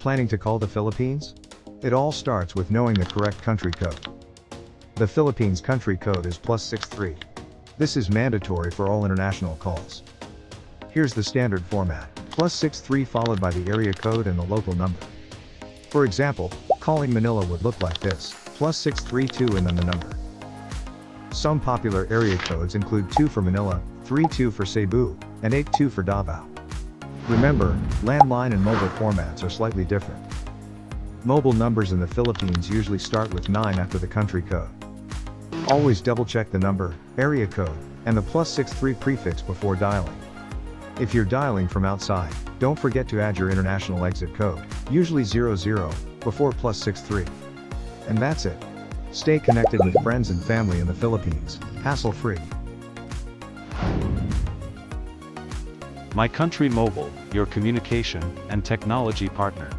Planning to call the Philippines? It all starts with knowing the correct country code. The Philippines country code is +63. This is mandatory for all international calls. Here's the standard format: +63 followed by the area code and the local number. For example, calling Manila would look like this: +632 and then the number. Some popular area codes include 2 for Manila, 32 for Cebu, and 82 for Davao. Remember, landline and mobile formats are slightly different. Mobile numbers in the Philippines usually start with 9 after the country code. Always double-check the number, area code, and the +63 prefix before dialing. If you're dialing from outside, don't forget to add your international exit code, usually 00, before +63. And that's it. Stay connected with friends and family in the Philippines, hassle-free. My Country Mobile, your communication and technology partner.